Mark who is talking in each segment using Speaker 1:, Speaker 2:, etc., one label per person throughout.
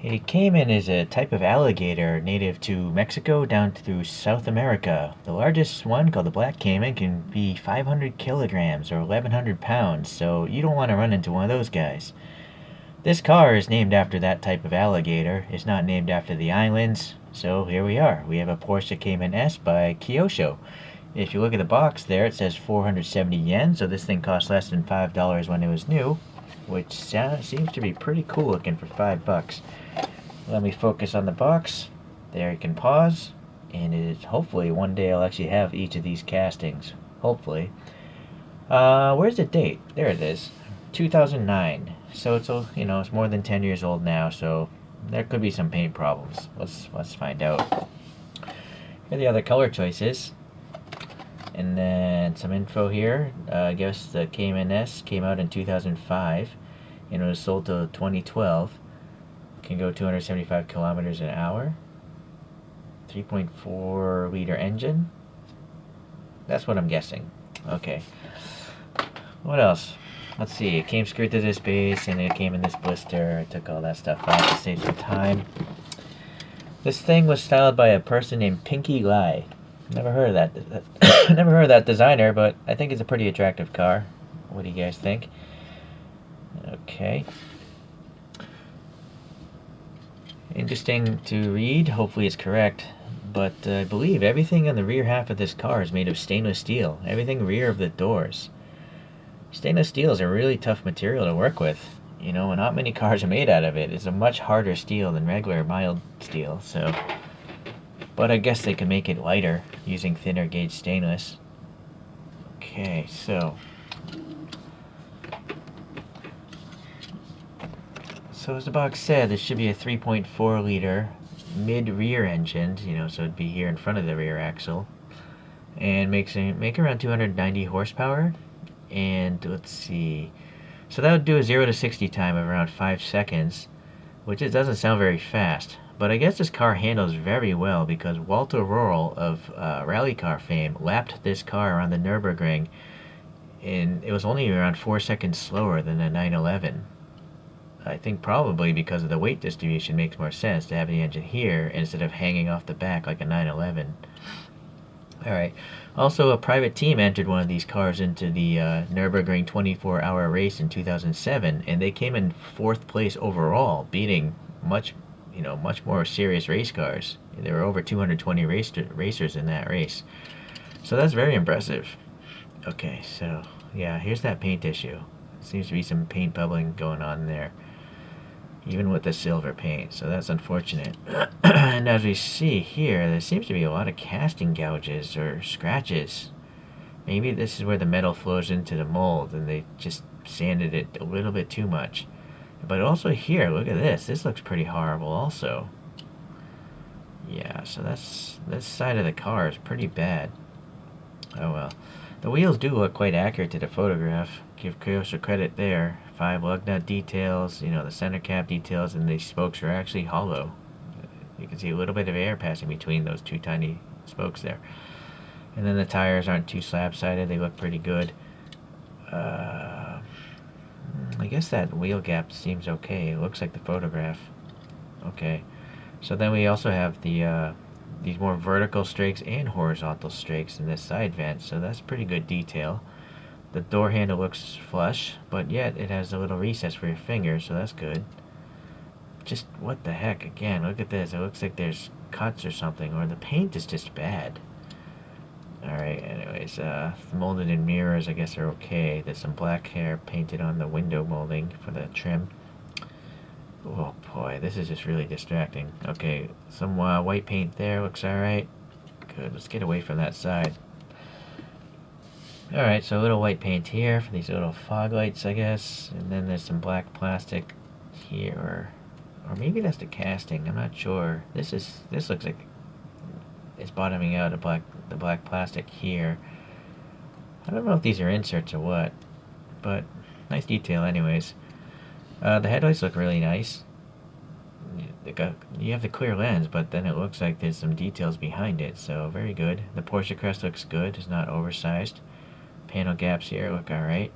Speaker 1: A cayman is a type of alligator native to Mexico down through South America. The largest one, called the black cayman, can be 500 kilograms or 1,100 pounds, so you don't want to run into one of those guys. This car is named after that type of alligator. It's not named after the islands, so here we are. We have a Porsche Cayman S by Kyosho. If you look at the box there, it says 470 yen, so this thing cost less than $5 when it was new, which seems to be pretty cool looking for $5. Let me focus on the box. There, you can pause, and it is hopefully one day I'll actually have each of these castings. Hopefully. Where's the date? There it is, 2009. So it's more than 10 years old now. So there could be some paint problems. Let's find out. Here are the other color choices, and then some info here. I guess the Cayman S came out in 2005, and it was sold till 2012. Can go 275 kilometers an hour. 3.4 liter engine. That's what I'm guessing. Okay. What else? Let's see. It came screwed to this base, and it came in this blister. I took all that stuff off to save some time. This thing was styled by a person named Pinky Lai. Never heard of that. Never heard of that designer, but I think it's a pretty attractive car. What do you guys think? Okay. Interesting to read. Hopefully it's correct. But I believe everything on the rear half of this car is made of stainless steel. Everything rear of the doors. Stainless steel is a really tough material to work with. And not many cars are made out of it. It's a much harder steel than regular mild steel. But I guess they can make it lighter using thinner gauge stainless. Okay, so as the box said, this should be a 3.4 liter mid-rear engine, so it'd be here in front of the rear axle, and make around 290 horsepower. And let's see, so that would do a 0 to 60 time of around 5 seconds, which it doesn't sound very fast. But I guess this car handles very well, because Walter Röhrl of rally car fame lapped this car around the Nurburgring, and it was only around 4 seconds slower than a 911. I think probably because of the weight distribution makes more sense to have the engine here instead of hanging off the back like a 911. Alright, also a private team entered one of these cars into the Nurburgring 24-hour race in 2007, and they came in 4th place overall, beating much more serious race cars. There were over 220 racers in that race. So that's very impressive. Okay, so yeah, here's that paint issue. Seems to be some paint bubbling going on there, even with the silver paint, so that's unfortunate. And as we see here, there seems to be a lot of casting gouges or scratches. Maybe this is where the metal flows into the mold and they just sanded it a little bit too much. But also here, look at this. This looks pretty horrible also. Yeah, so this side of the car is pretty bad. Oh well. The wheels do look quite accurate to the photograph. Give Kyosho credit there. 5 lug nut details, the center cap details, and the spokes are actually hollow. You can see a little bit of air passing between those 2 tiny spokes there. And then the tires aren't too slab-sided. They look pretty good. I guess that wheel gap seems okay. It looks like the photograph. Okay. So then we also have these more vertical strakes and horizontal strakes in this side vent, so that's pretty good detail. The door handle looks flush, but yet it has a little recess for your finger, so that's good. Just what the heck, again, look at this. It looks like there's cuts or something, or the paint is just bad. Alright, anyways, molded in mirrors, I guess, are okay. There's some black hair painted on the window molding for the trim. Oh boy, this is just really distracting. Okay, some white paint there, looks alright. Good, let's get away from that side. Alright, so a little white paint here for these little fog lights, I guess. And then there's some black plastic here, or maybe that's the casting, I'm not sure. This looks like it's bottoming out the black plastic here. I don't know if these are inserts or what, but nice detail anyways. The headlights look really nice. You have the clear lens, but then it looks like there's some details behind it, so very good. The Porsche crest looks good, it's not oversized. Panel gaps here look alright.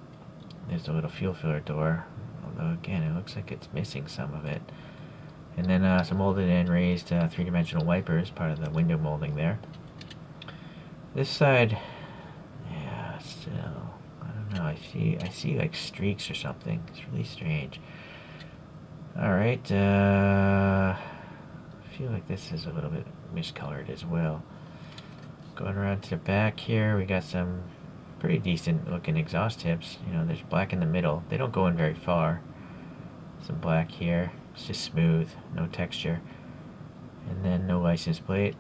Speaker 1: There's a little fuel filler door, although again it looks like it's missing some of it. And then some molded and raised three-dimensional wipers, part of the window molding there. This side, yeah, still, I don't know. I see like streaks or something. It's really strange. All right, I feel like this is a little bit miscolored as well. Going around to the back here, we got some pretty decent looking exhaust tips. You know, there's black in the middle. They don't go in very far. Some black here. It's just smooth, no texture. And then no license plate.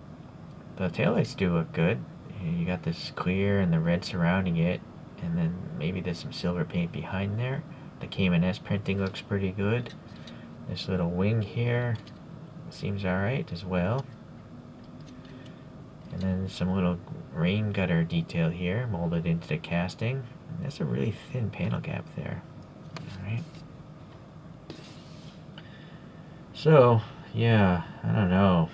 Speaker 1: The taillights do look good. You got this clear and the red surrounding it, and then maybe there's some silver paint behind there. The Cayman S printing looks pretty good. This little wing here seems alright as well. And then some little rain gutter detail here molded into the casting. That's a really thin panel gap there. Alright. So, yeah, I don't know.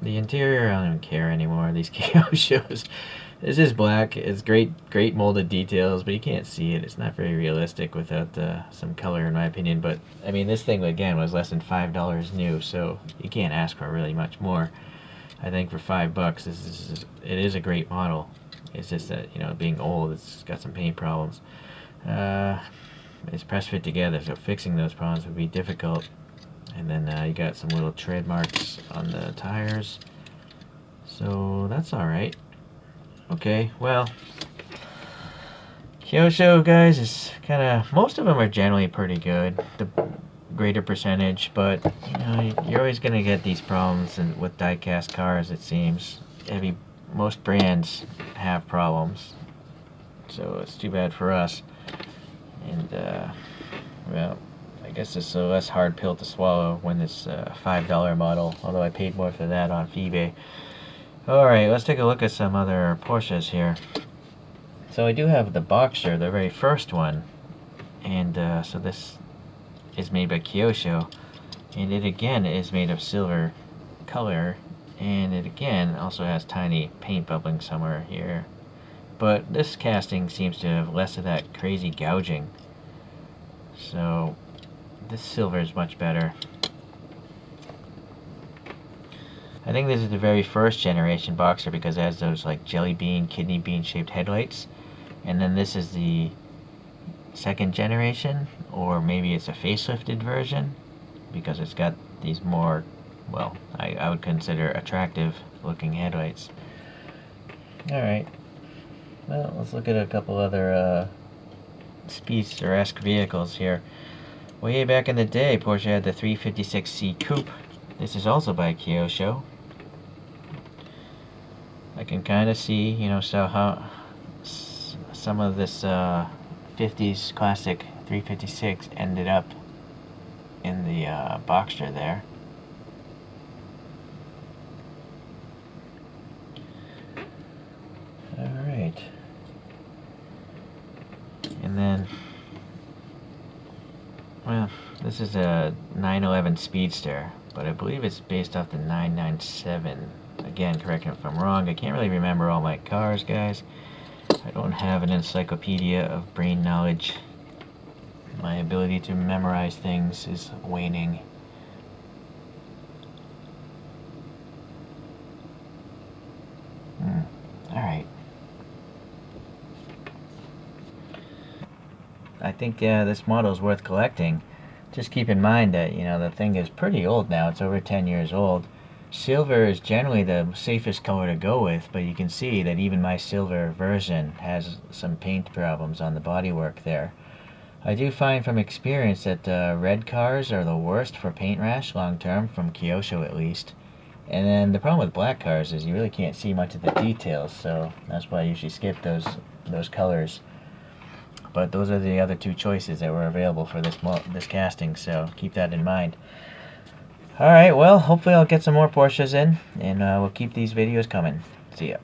Speaker 1: The interior, I don't even care anymore. These Kyoshos. It's just black. It's great molded details, but you can't see it. It's not very realistic without some color, in my opinion. But I mean, this thing again was less than $5 new, so you can't ask for really much more. I think for $5, it is a great model. It's just that, you know, being old, it's got some paint problems. It's press fit together, so fixing those problems would be difficult. And then you got some little tread marks on the tires, so that's alright. Okay, well, Kyosho, guys, is kind of, most of them are generally pretty good, the greater percentage, but you know, you're always going to get these problems with die-cast cars, it seems. Most brands have problems, so it's too bad for us. And well, I guess it's a less hard pill to swallow when it's a $5 model, although I paid more for that on eBay. Alright, let's take a look at some other Porsches here. So I do have the Boxer, the very first one, and so this is made by Kyosho, and it again is made of silver color, and it again also has tiny paint bubbling somewhere here. But this casting seems to have less of that crazy gouging, so this silver is much better. I think this is the very first generation Boxer because it has those like jelly bean, kidney bean shaped headlights. And then this is the second generation, or maybe it's a facelifted version because it's got these more, well, I would consider attractive looking headlights. Alright, well, let's look at a couple other Speedster-esque vehicles here. Way back in the day, Porsche had the 356C Coupe. This is also by Kyosho. I can kind of see, you know, so how some of this 50s classic 356 ended up in the Boxster there. Alright. And then, well, this is a 911 Speedster, but I believe it's based off the 997. Again, correct me if I'm wrong. I can't really remember all my cars, guys. I don't have an encyclopedia of brain knowledge. My ability to memorize things is waning. Alright. I think this model is worth collecting. Just keep in mind that, you know, the thing is pretty old now. It's over 10 years old. Silver is generally the safest color to go with, but you can see that even my silver version has some paint problems on the bodywork there. I do find from experience that red cars are the worst for paint rash long term, from Kyosho at least. And then the problem with black cars is you really can't see much of the details, so that's why I usually skip those colors. But those are the other two choices that were available for this casting, so keep that in mind. Alright, well, hopefully I'll get some more Porsches in, and we'll keep these videos coming. See ya.